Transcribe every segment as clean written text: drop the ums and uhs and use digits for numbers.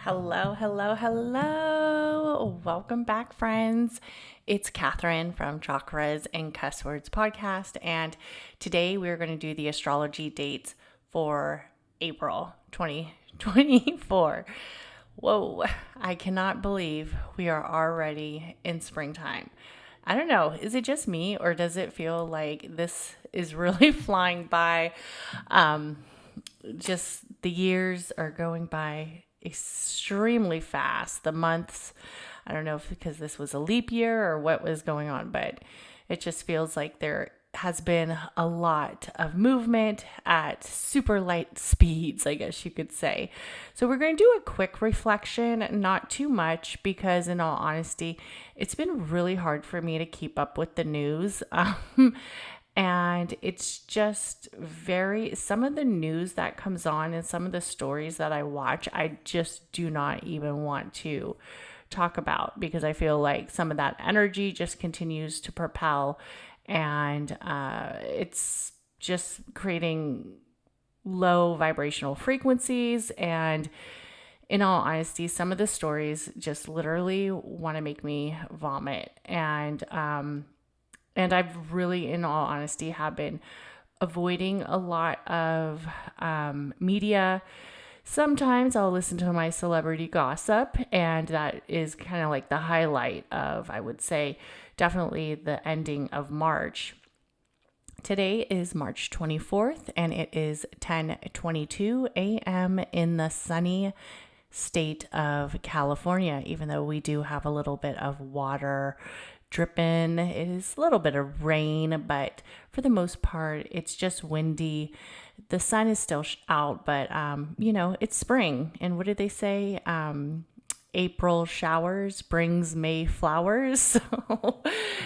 Hello, hello, hello. Welcome back, friends. It's Katherine from Chakras and Cusswords podcast, and today we're going to do the astrology dates for April 2024. Whoa, I cannot believe we are already in springtime. I don't know, is it just me or does it feel like this is really flying by? Just the years are going by extremely fast. The months, I don't know if because this was a leap year or what was going on, but it just feels like there has been a lot of movement at super light speeds, I guess you could say. So we're going to do a quick reflection, not too much, because in all honesty, it's been really hard for me to keep up with the news. And it's just some of the news that comes on and some of the stories that I watch, I just do not even want to talk about because I feel like some of that energy just continues to propel and it's just creating low vibrational frequencies. And in all honesty, some of the stories just literally want to make me vomit. And I've really, in all honesty, have been avoiding a lot of media. Sometimes I'll listen to my celebrity gossip, and that is kind of like the highlight of, I would say, definitely the ending of March. Today is March 24th, and it is 10:22 a.m. in the sunny state of California, even though we do have a little bit of water dripping. It is a little bit of rain, but for the most part, it's just windy. The sun is still out, but it's spring. And what did they say? April showers brings May flowers.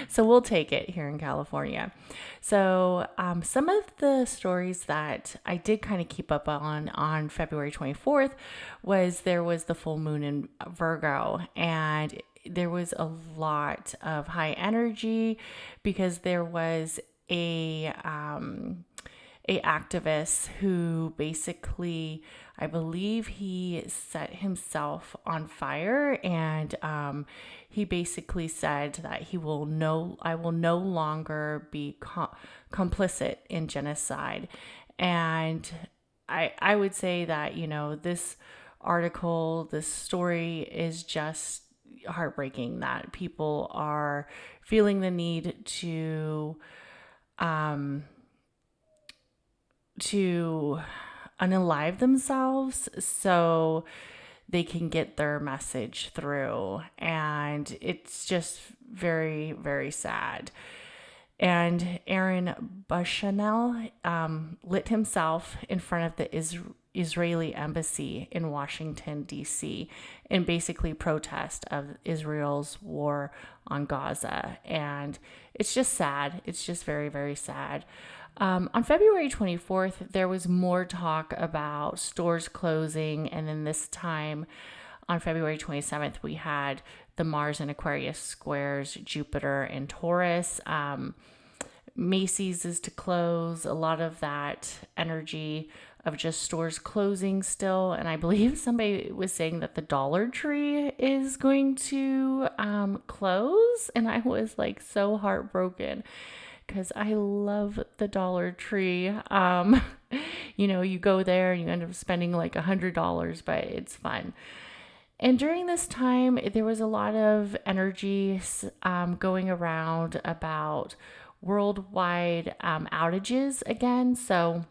So we'll take it here in California. So some of the stories that I did kind of keep up on February 24th was there was the full moon in Virgo, and there was a lot of high energy because there was a activist who basically, I believe he set himself on fire, and he basically said that I will no longer be complicit in genocide. And I would say that, this story is just heartbreaking that people are feeling the need to unalive themselves so they can get their message through. And it's just very, very sad. And Aaron Bushnell lit himself in front of the Israeli embassy in Washington, D.C., in basically protest of Israel's war on Gaza. And it's just sad. It's just very, very sad. On February 24th, there was more talk about stores closing. And then this time on February 27th, we had the Mars and Aquarius squares, Jupiter and Taurus. Macy's is to close. A lot of that energy of just stores closing still. And I believe somebody was saying that the Dollar Tree is going to close. And I was like so heartbroken because I love the Dollar Tree. You go there and you end up spending like $100, but it's fun. And during this time, there was a lot of energy going around about worldwide outages again. So,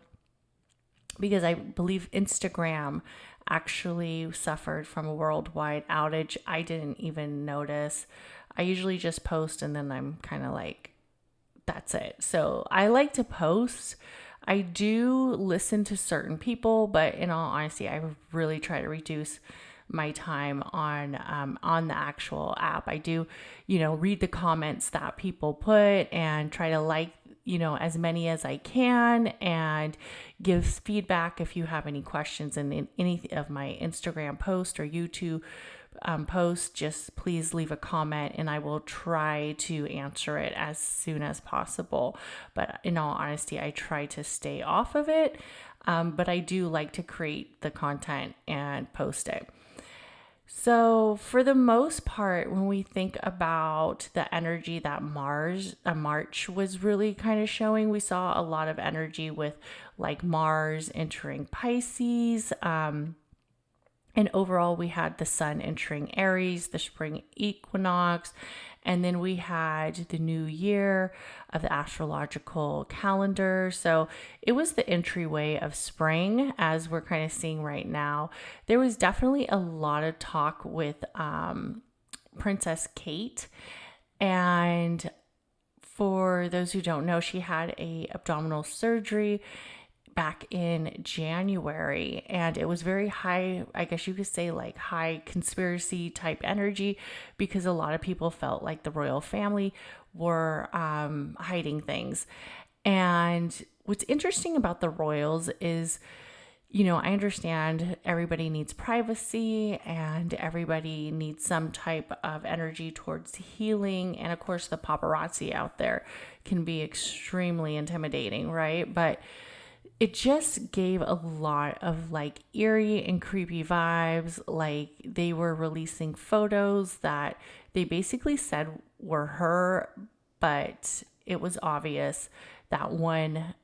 because I believe Instagram actually suffered from a worldwide outage, I didn't even notice. I usually just post and then I'm kind of like, that's it. So I like to post. I do listen to certain people, but in all honesty, I really try to reduce my time on the actual app. I do, read the comments that people put and try to like, as many as I can, and give feedback if you have any questions in any of my Instagram post or YouTube post. Just please leave a comment and I will try to answer it as soon as possible. But in all honesty, I try to stay off of it. But I do like to create the content and post it. So, for the most part, when we think about the energy that March was really kind of showing, we saw a lot of energy with like Mars entering Pisces. And overall, we had the sun entering Aries, the spring equinox, and then we had the new year of the astrological calendar. So it was the entryway of spring, as we're kind of seeing right now. There was definitely a lot of talk with Princess Kate. And for those who don't know, she had a abdominal surgery back in January, and it was very high, I guess you could say like high conspiracy type energy, because a lot of people felt like the royal family were hiding things. And what's interesting about the royals is, I understand everybody needs privacy and everybody needs some type of energy towards healing. And of course, the paparazzi out there can be extremely intimidating, right? But it just gave a lot of like eerie and creepy vibes. Like they were releasing photos that they basically said were her, but it was obvious that one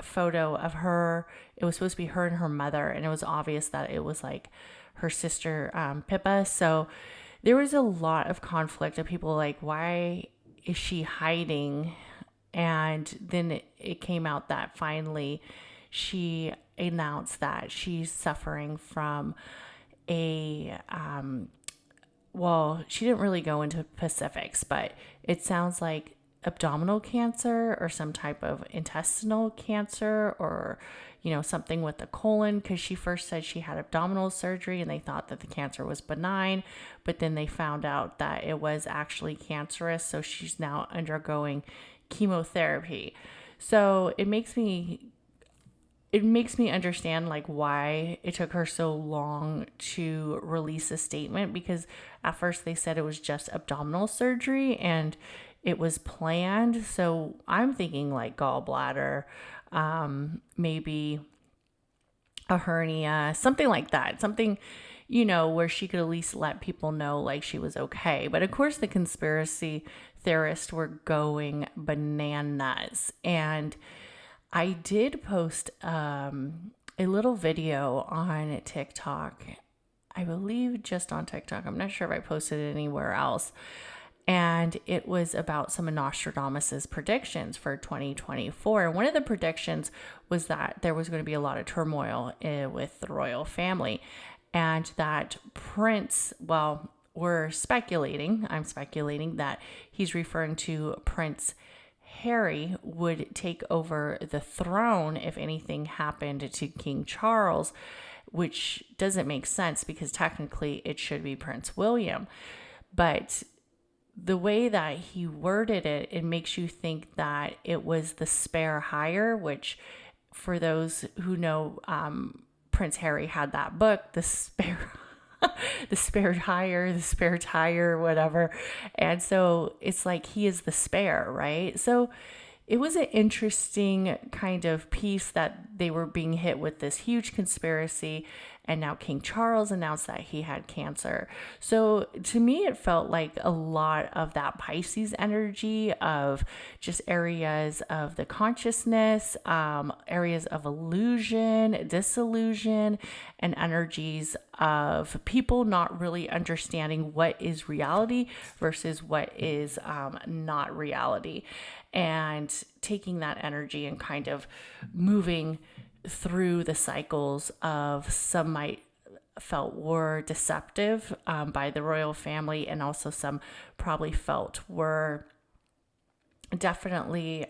photo of her, it was supposed to be her and her mother, and it was obvious that it was like her sister, Pippa. So there was a lot of conflict of people like, why is she hiding? And then it came out that finally she announced that she's suffering from a, she didn't really go into specifics, but it sounds like abdominal cancer or some type of intestinal cancer, or, something with the colon, because she first said she had abdominal surgery and they thought that the cancer was benign, but then they found out that it was actually cancerous. So she's now undergoing chemotherapy. So it makes me understand like why it took her so long to release a statement, because at first they said it was just abdominal surgery and it was planned. So I'm thinking like gallbladder, maybe a hernia, something like that, something, where she could at least let people know like she was okay. But of course the conspiracy theorists were going bananas. And I did post a little video on TikTok, I believe just on TikTok. I'm not sure if I posted it anywhere else. And it was about some of Nostradamus's predictions for 2024. And one of the predictions was that there was going to be a lot of turmoil with the royal family, and that I'm speculating that he's referring to Prince Harry would take over the throne if anything happened to King Charles, which doesn't make sense because technically it should be Prince William. But the way that he worded it, it makes you think that it was the spare hire, which for those who know, Prince Harry had that book, the spare tire, whatever. And so it's like he is the spare, right? So it was an interesting kind of piece that they were being hit with this huge conspiracy. And now King Charles announced that he had cancer. So to me, it felt like a lot of that Pisces energy of just areas of the consciousness, areas of illusion, disillusion, and energies of people not really understanding what is reality versus what is not reality. And taking that energy and kind of moving through the cycles of some might felt were deceptive by the royal family, and also some probably felt were definitely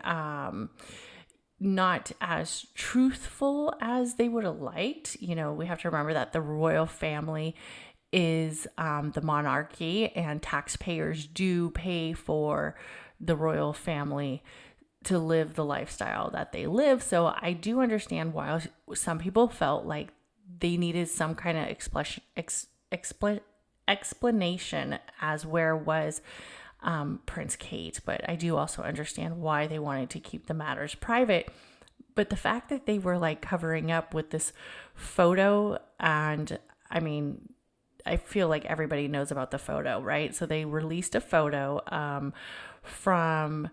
not as truthful as they would have liked. We have to remember that the royal family is the monarchy, and taxpayers do pay for the royal family to live the lifestyle that they live. So I do understand why some people felt like they needed some kind of explanation as where was Prince Kate. But I do also understand why they wanted to keep the matters private. But the fact that they were like covering up with this photo, and I mean, I feel like everybody knows about the photo, right? So they released a photo from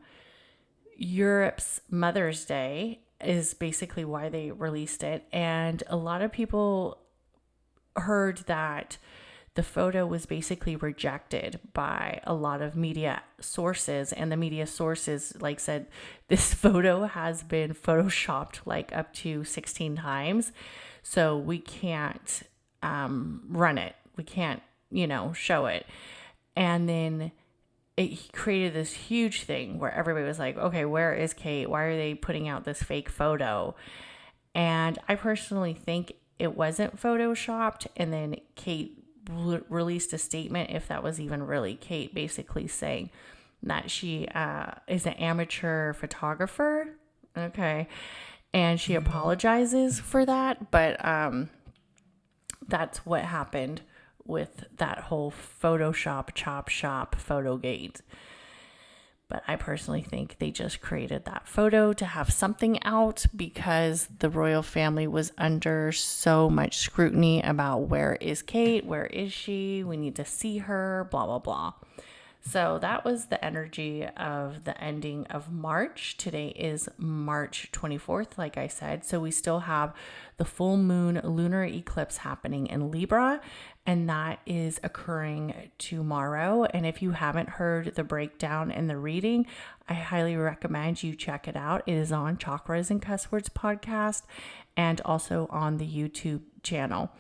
Europe's Mother's Day is basically why they released it. And a lot of people heard that the photo was basically rejected by a lot of media sources, and the media sources like said this photo has been photoshopped like up to 16 times, so we can't run it, we can't show it. And then it created this huge thing where everybody was like, okay, where is Kate? Why are they putting out this fake photo? And I personally think it wasn't photoshopped, and then Kate released a statement, if that was even really Kate, basically saying that she is an amateur photographer. Okay. And she apologizes for that. But that's what happened with that whole Photoshop, chop shop, photogate. But I personally think they just created that photo to have something out because the royal family was under so much scrutiny about where is Kate? Where is she? We need to see her, blah, blah, blah. So that was the energy of the ending of March. Today is March 24th, like I said. So we still have the full moon lunar eclipse happening in Libra, and that is occurring tomorrow. And if you haven't heard the breakdown and the reading, I highly recommend you check it out. It is on Chakras and Cusswords podcast and also on the YouTube channel.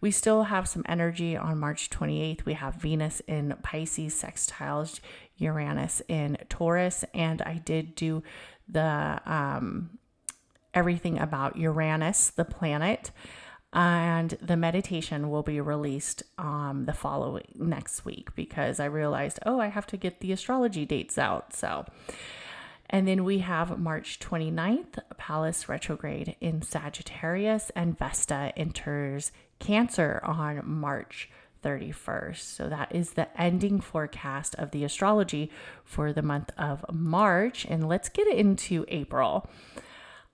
We still have some energy on March 28th. We have Venus in Pisces sextiles Uranus in Taurus, and I did do the everything about Uranus, the planet, and the meditation will be released the following next week because I realized, I have to get the astrology dates out. So, and then we have March 29th, Pallas retrograde in Sagittarius, and Vesta enters Cancer on March 31st. So that is the ending forecast of the astrology for the month of March. And let's get into April.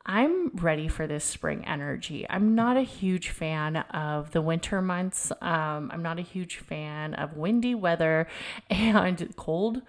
I'm ready for this spring energy. I'm not a huge fan of the winter months. I'm not a huge fan of windy weather and cold.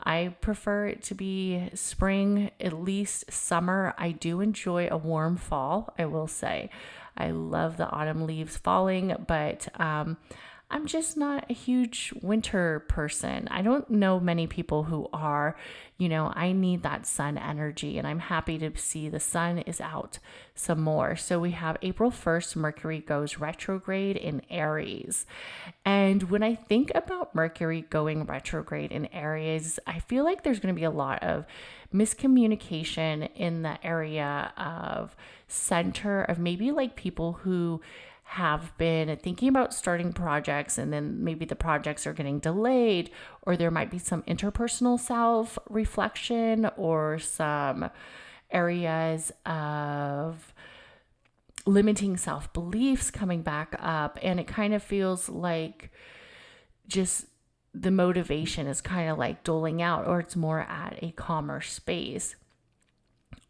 I prefer it to be spring, at least summer. I do enjoy a warm fall, I will say. I love the autumn leaves falling, but I'm just not a huge winter person. I don't know many people who are. I need that sun energy, and I'm happy to see the sun is out some more. So we have April 1st, Mercury goes retrograde in Aries. And when I think about Mercury going retrograde in Aries, I feel like there's going to be a lot of miscommunication in the area of center of maybe like people who have been thinking about starting projects and then maybe the projects are getting delayed, or there might be some interpersonal self-reflection or some areas of limiting self-beliefs coming back up. And it kind of feels like just the motivation is kind of like doling out, or it's more at a calmer space.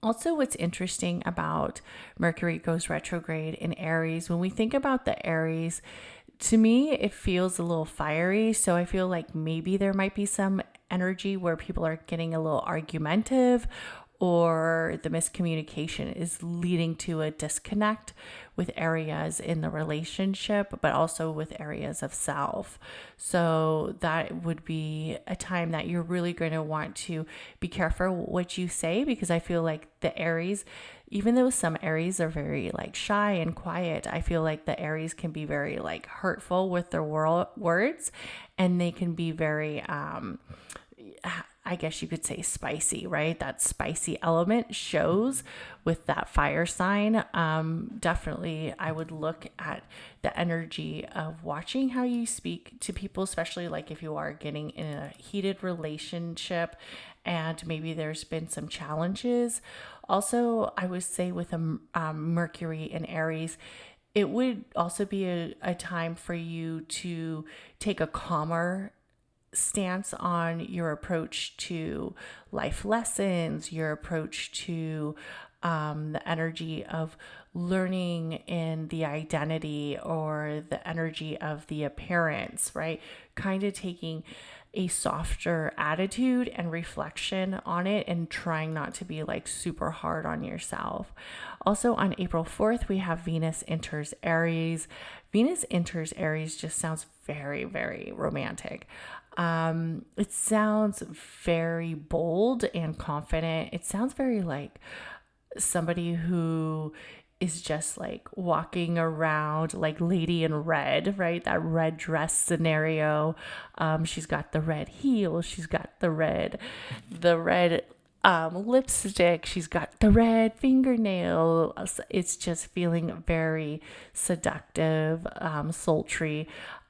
Also, what's interesting about Mercury goes retrograde in Aries, when we think about the Aries, to me, it feels a little fiery. So I feel like maybe there might be some energy where people are getting a little argumentative, or the miscommunication is leading to a disconnect with areas in the relationship, but also with areas of self. So that would be a time that you're really going to want to be careful what you say, because I feel like the Aries, even though some Aries are very like shy and quiet, I feel like the Aries can be very like hurtful with their words, and they can be very I guess you could say spicy, right? That spicy element shows with that fire sign. Definitely, I would look at the energy of watching how you speak to people, especially like if you are getting in a heated relationship and maybe there's been some challenges. Also, I would say with a Mercury in Aries, it would also be a time for you to take a calmer stance on your approach to life lessons, your approach to the energy of learning in the identity or the energy of the appearance, right? Kind of taking a softer attitude and reflection on it and trying not to be like super hard on yourself. Also on April 4th, we have Venus enters Aries. Venus enters Aries just sounds very, very romantic. It sounds very bold and confident. It sounds very like somebody who is just like walking around like Lady in Red, right? That red dress scenario. She's got the red heels. She's got the red lipstick. She's got the red fingernail. It's just feeling very seductive, sultry.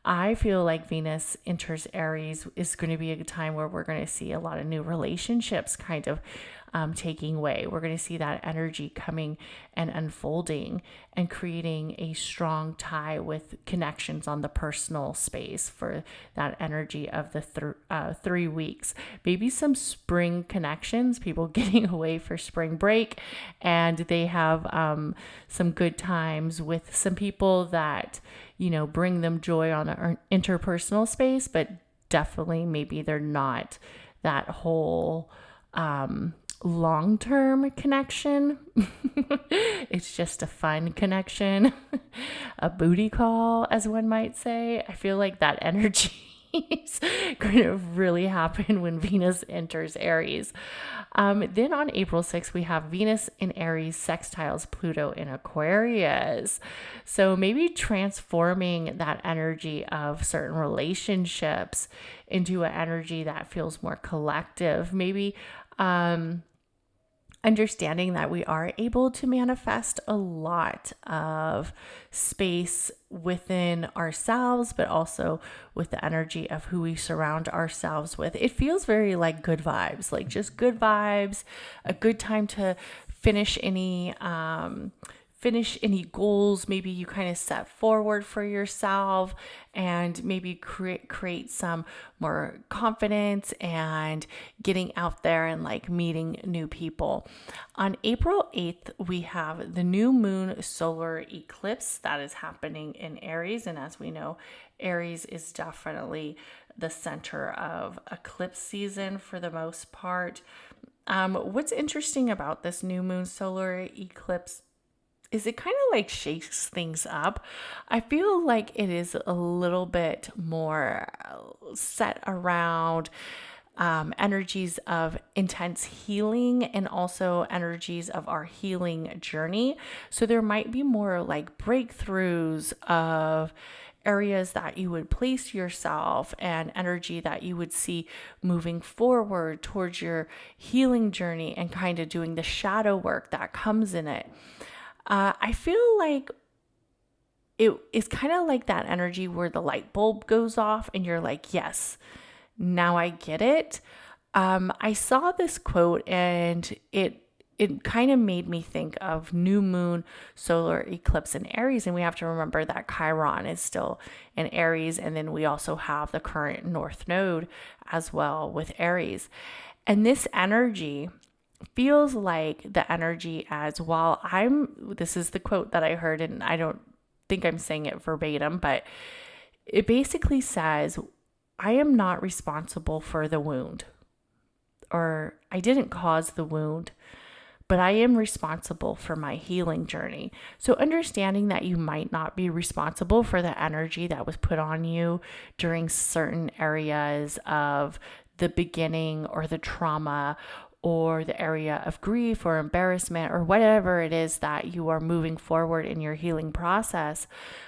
I feel like Venus enters Aries is going to be a time where we're going to see a lot of new relationships kind of taking way. We're going to see that energy coming and unfolding and creating a strong tie with connections on the personal space for that energy of the 3 weeks. Maybe some spring connections, people getting away for spring break, and they have some good times with some people that, bring them joy on an interpersonal space, but definitely maybe they're not that whole long-term connection. It's just a fun connection, a booty call, as one might say. I feel like that energy is going to really happen when Venus enters Aries. Then on April 6th, we have Venus in Aries sextiles Pluto in Aquarius. So maybe transforming that energy of certain relationships into an energy that feels more collective. Maybe understanding that we are able to manifest a lot of space within ourselves, but also with the energy of who we surround ourselves with. It feels very like good vibes, like just good vibes, a good time to finish any goals maybe you kind of set forward for yourself, and maybe create some more confidence and getting out there and like meeting new people. On April 8th, we have the new moon solar eclipse that is happening in Aries. And as we know, Aries is definitely the center of eclipse season for the most part. What's interesting about this new moon solar eclipse is it kind of like shakes things up. I feel like it is a little bit more set around energies of intense healing and also energies of our healing journey. So there might be more like breakthroughs of areas that you would place yourself and energy that you would see moving forward towards your healing journey and kind of doing the shadow work that comes in it. I feel like it is kind of like that energy where the light bulb goes off and you're like, yes, now I get it. I saw this quote and it kind of made me think of new moon solar eclipse in Aries. And we have to remember that Chiron is still in Aries. And then we also have the current North Node as well with Aries. And this energy feels like the energy as while this is the quote that I heard, and I don't think I'm saying it verbatim, but it basically says, I am not responsible for the wound, or I didn't cause the wound, but I am responsible for my healing journey. So understanding that you might not be responsible for the energy that was put on you during certain areas of the beginning or the trauma or the area of grief or embarrassment or whatever it is that you are moving forward in your healing process,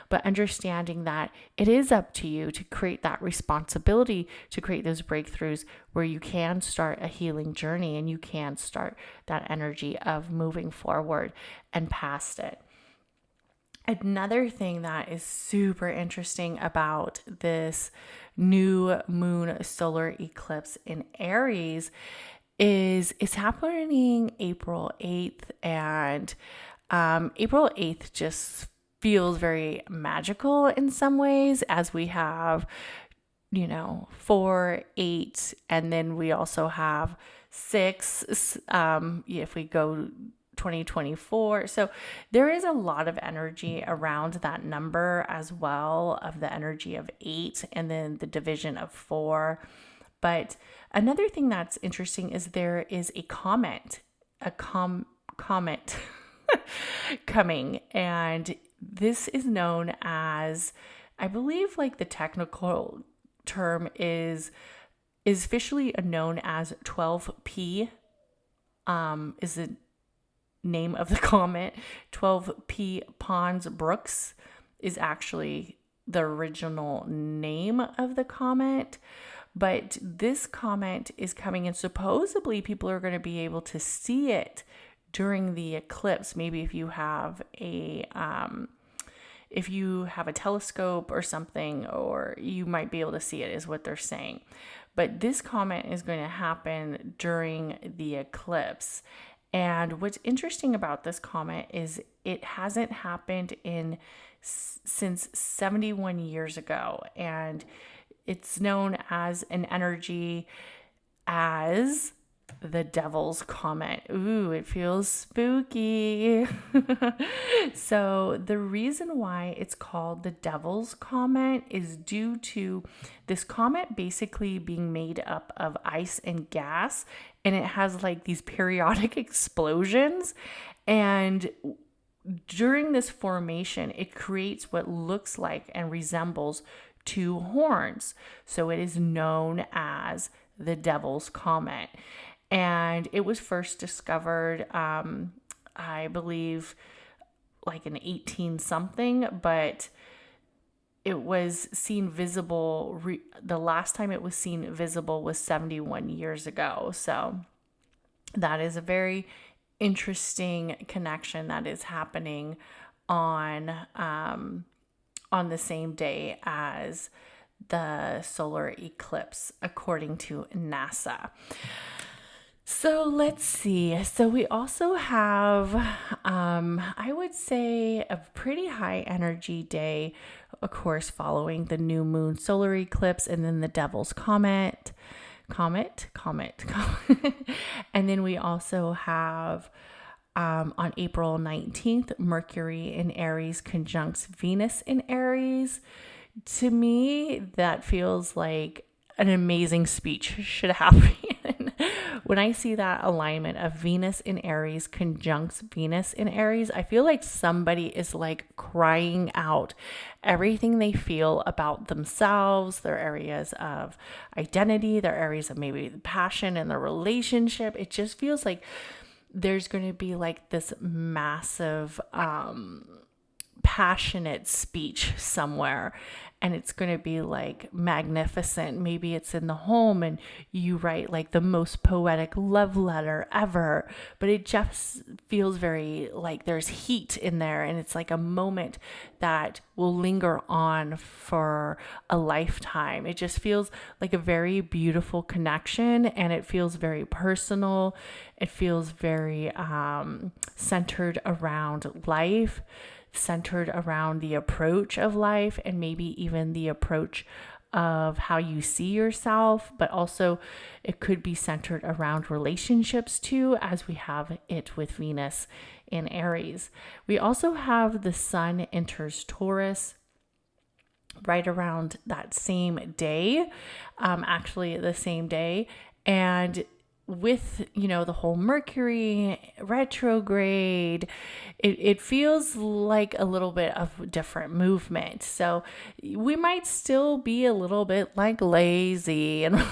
but understanding that it is up to you to create that responsibility to create those breakthroughs where you can start a healing journey and you can start that energy of moving forward and past it. Another thing that is super interesting about this new moon solar eclipse in Aries is it's happening April 8th, and April 8th just feels very magical in some ways, as we have, 4, 8, and then we also have 6. If we go 2024. So there is a lot of energy around that number as well, of the energy of 8 and then the division of 4. But another thing that's interesting is there is a comet coming, and this is known as, I believe, like the technical term is officially known as 12P, is the name of the comet. 12P Pons Brooks is actually the original name of the comet. But this comet is coming, and supposedly people are going to be able to see it during the eclipse. Maybe if you have a telescope or something, or you might be able to see it, is what they're saying. But this comet is going to happen during the eclipse. And what's interesting about this comet is it hasn't happened since 71 years ago. And it's known as an energy as the Devil's Comet. Ooh, it feels spooky. So the reason why it's called the Devil's Comet is due to this comet basically being made up of ice and gas, and it has like these periodic explosions. And during this formation, it creates what looks like and resembles 2 horns. So it is known as the Devil's Comet. And it was first discovered, I believe, like in 18 something, but it was seen visible. The last time it was seen visible was 71 years ago. So that is a very interesting connection that is happening on the same day as the solar eclipse, according to NASA. So let's see. So we also have, I would say, a pretty high energy day, of course, following the new moon solar eclipse, and then the Devil's Comet. And then we also have, on April 19th, Mercury in Aries conjuncts Venus in Aries. To me, that feels like an amazing speech should happen. When I see that alignment of Venus in Aries conjuncts Venus in Aries, I feel like somebody is like crying out everything they feel about themselves, their areas of identity, their areas of maybe passion in their relationship. It just feels like there's going to be like this massive, passionate speech somewhere, and it's going to be like magnificent. Maybe it's in the home and you write like the most poetic love letter ever, but it just feels very like there's heat in there, and it's like a moment that will linger on for a lifetime. It just feels like a very beautiful connection, and it feels very personal. It feels very centered around life, centered around the approach of life, and maybe even the approach of how you see yourself, but also it could be centered around relationships too, as we have it with Venus in Aries. We also have the Sun enters Taurus right around that same day, actually the same day. And with, the whole Mercury retrograde, it feels like a little bit of different movement. So we might still be a little bit like lazy and,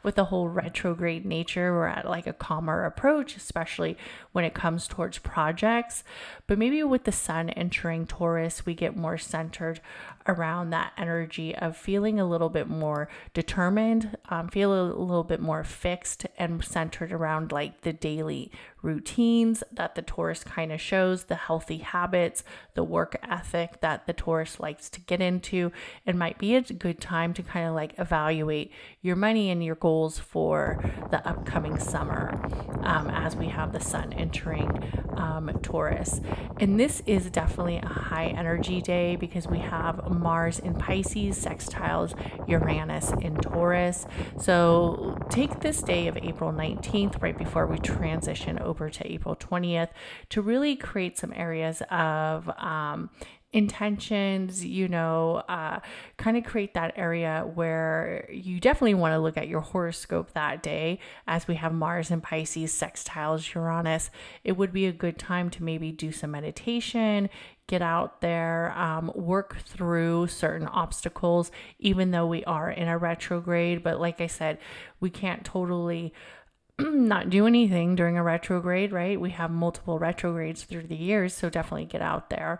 with the whole retrograde nature, we're at like a calmer approach, especially when it comes towards projects. But maybe with the Sun entering Taurus, we get more centered around that energy of feeling a little bit more determined, feel a little bit more fixed and centered around like the daily routines that the Taurus kind of shows, the healthy habits, the work ethic that the Taurus likes to get into. It might be a good time to kind of like evaluate your money and your goals for the upcoming summer, as we have the Sun entering Taurus. And this is definitely a high energy day because we have Mars in Pisces sextiles Uranus in Taurus. So take this day of April 19th, right before we transition over to April 20th, to really create some areas of intentions, kind of create that area where you definitely want to look at your horoscope that day. As we have Mars and Pisces sextiles Uranus, it would be a good time to maybe do some meditation, get out there, work through certain obstacles, even though we are in a retrograde. But like I said, we can't totally not do anything during a retrograde, right? We have multiple retrogrades through the years, so definitely get out there.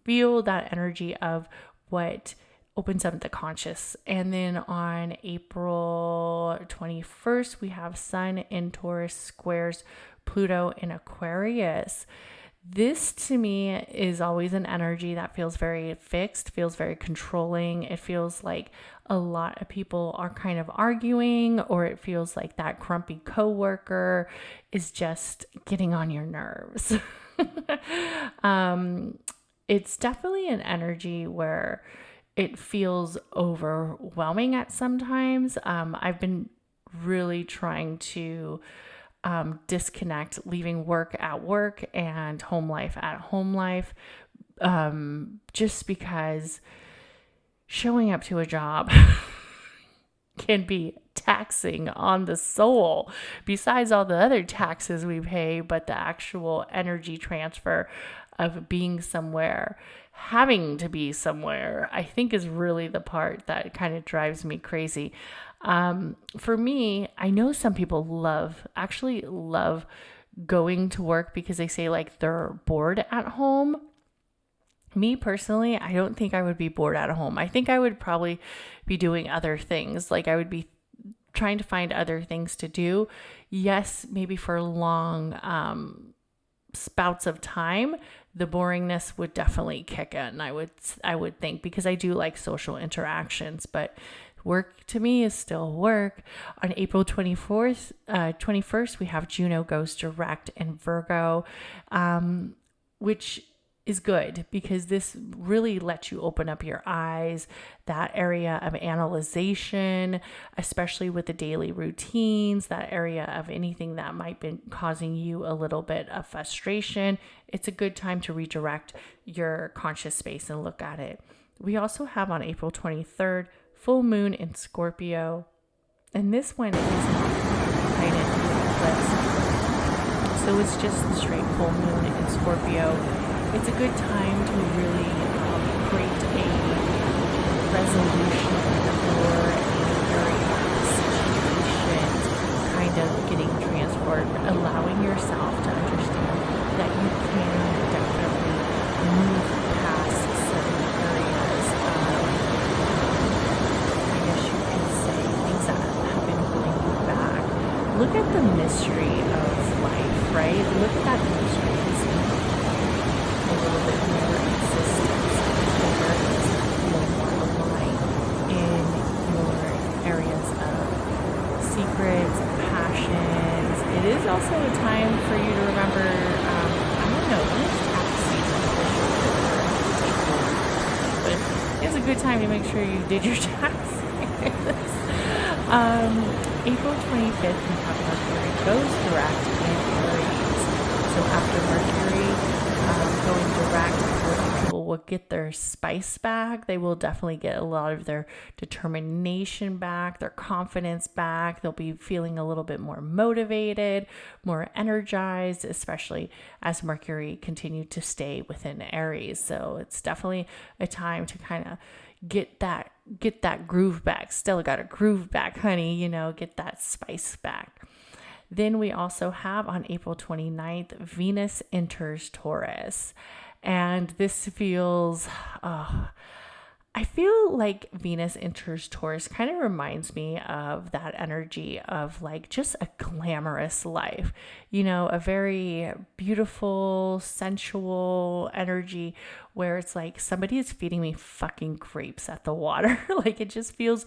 Feel that energy of what opens up the conscious. And then on April 21st, we have Sun in Taurus squares Pluto in Aquarius. This to me is always an energy that feels very fixed, feels very controlling. It feels like a lot of people are kind of arguing, or it feels like that grumpy coworker is just getting on your nerves. It's definitely an energy where it feels overwhelming at sometimes. I've been really trying to disconnect, leaving work at work and home life at home life, just because showing up to a job can be taxing on the soul, besides all the other taxes we pay. But the actual energy transfer of being somewhere, having to be somewhere, I think is really the part that kind of drives me crazy. For me, I know some people actually love going to work because they say like they're bored at home. Me personally, I don't think I would be bored at home. I think I would probably be doing other things. Like I would be trying to find other things to do. Yes, maybe for long spouts of time, the boringness would definitely kick in. I would think, because I do like social interactions, but work to me is still work. On April 21st, we have Juno goes direct in Virgo, which is good because this really lets you open up your eyes, that area of analyzation, especially with the daily routines, that area of anything that might be causing you a little bit of frustration. It's a good time to redirect your conscious space and look at it. We also have on April 23rd, full moon in Scorpio, and this one is not tied into the eclipse, so it's just the straight full moon in Scorpio. It's a good time to really create a resolution or a very situation kind of getting transformed, allowing yourself to understand that you can definitely move past certain areas of, I guess you could say, things that have been holding you back. Look at the mystery of life, right? Look at that mystery. A little bit more existence, awareness, feel more aligned in your areas of secrets, passions. It is also a time for you to remember, when is tax season officially? But it's a good time to make sure you did your taxes. April 25th, we have Mercury goes direct in Aries. So after Mercury going direct, people will get their spice back. They will definitely get a lot of their determination back, their confidence back. They'll be feeling a little bit more motivated, more energized, especially as Mercury continued to stay within Aries. So it's definitely a time to kind of get that groove back. Still got a groove back, honey, get that spice back. Then we also have on April 29th, Venus enters Taurus. And this feels, I feel like Venus enters Taurus kind of reminds me of that energy of like just a glamorous life, a very beautiful, sensual energy where it's like somebody is feeding me fucking grapes at the water. Like it just feels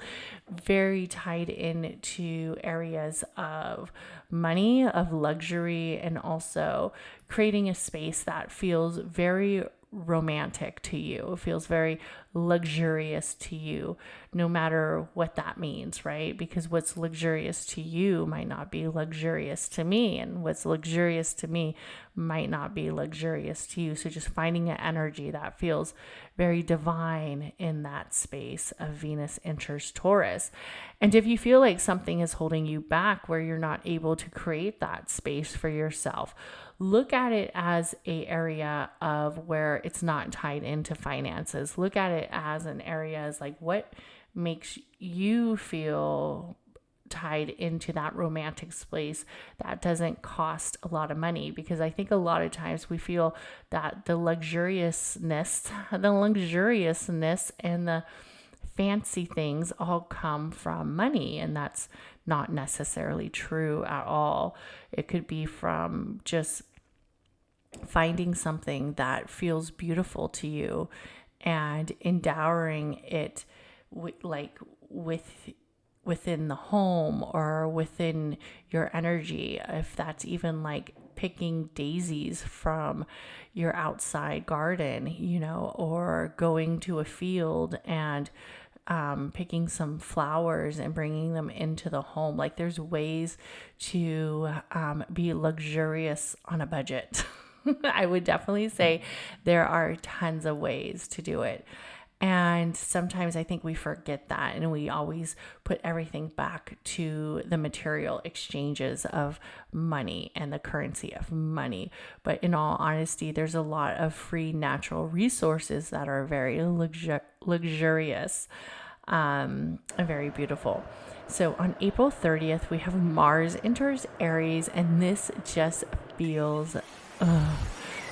very tied into areas of money, of luxury, and also creating a space that feels very romantic to you. It feels very luxurious to you, no matter what that means, right? Because what's luxurious to you might not be luxurious to me, and what's luxurious to me might not be luxurious to you. So just finding an energy that feels very divine in that space of Venus enters Taurus. And if you feel like something is holding you back where you're not able to create that space for yourself, look at it as an area of where it's not tied into finances. Look at it as an area as like what makes you feel tied into that romantic space that doesn't cost a lot of money. Because I think a lot of times we feel that the luxuriousness and the fancy things all come from money, and that's not necessarily true at all. It could be from just finding something that feels beautiful to you and endowing it within the home or within your energy. If that's even like picking daisies from your outside garden, or going to a field and picking some flowers and bringing them into the home. Like there's ways to be luxurious on a budget. I would definitely say there are tons of ways to do it. And sometimes I think we forget that, and we always put everything back to the material exchanges of money and the currency of money. But in all honesty, there's a lot of free natural resources that are very luxurious and very beautiful. So on April 30th, we have Mars enters Aries, and this just feels...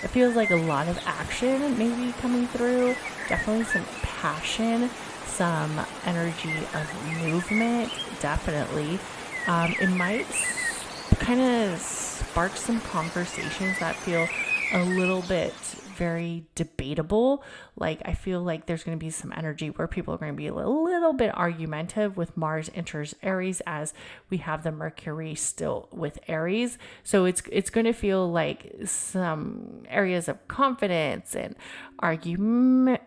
it feels like a lot of action maybe coming through, definitely some passion, some energy of movement, definitely. It might kind of spark some conversations that feel a little bit very debatable. Like I feel like there's going to be some energy where people are going to be a little bit argumentative with Mars enters Aries, as we have the Mercury still with Aries. So it's going to feel like some areas of confidence and arguments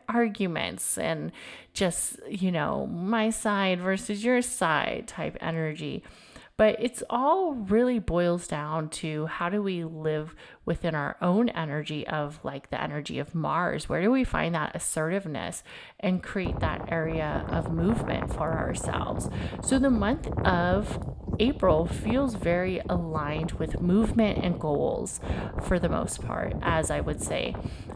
and just, my side versus your side type energy. But it's all really boils down to how do we live within our own energy of like the energy of Mars? Where do we find that assertiveness and create that area of movement for ourselves? So the month of April feels very aligned with movement and goals for the most part, as I would say,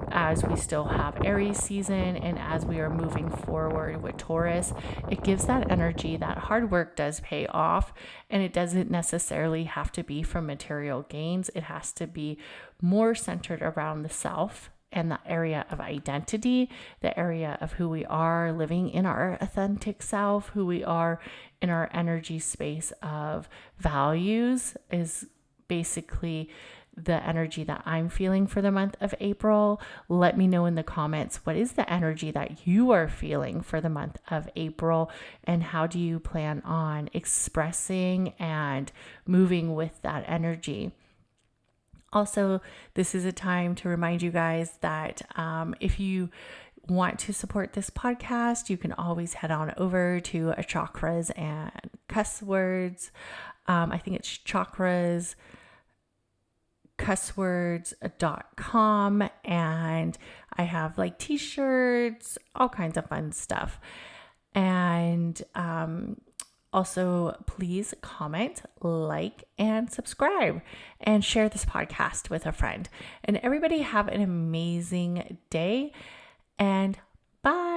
as we still have Aries season and as we are moving forward with Taurus. It gives that energy that hard work does pay off, and it doesn't necessarily have to be from material gains. It has to be more centered around the self and the area of identity, the area of who we are, living in our authentic self, who we are in our energy space of values is basically the energy that I'm feeling for the month of April. Let me know in the comments, what is the energy that you are feeling for the month of April, and how do you plan on expressing and moving with that energy? Also, this is a time to remind you guys that if you want to support this podcast, you can always head on over to a Chakras and Cusswords. I think it's Chakras Cusswords.com, and I have like t-shirts, all kinds of fun stuff. And also, please comment, like, and subscribe, and share this podcast with a friend. And everybody have an amazing day, and bye.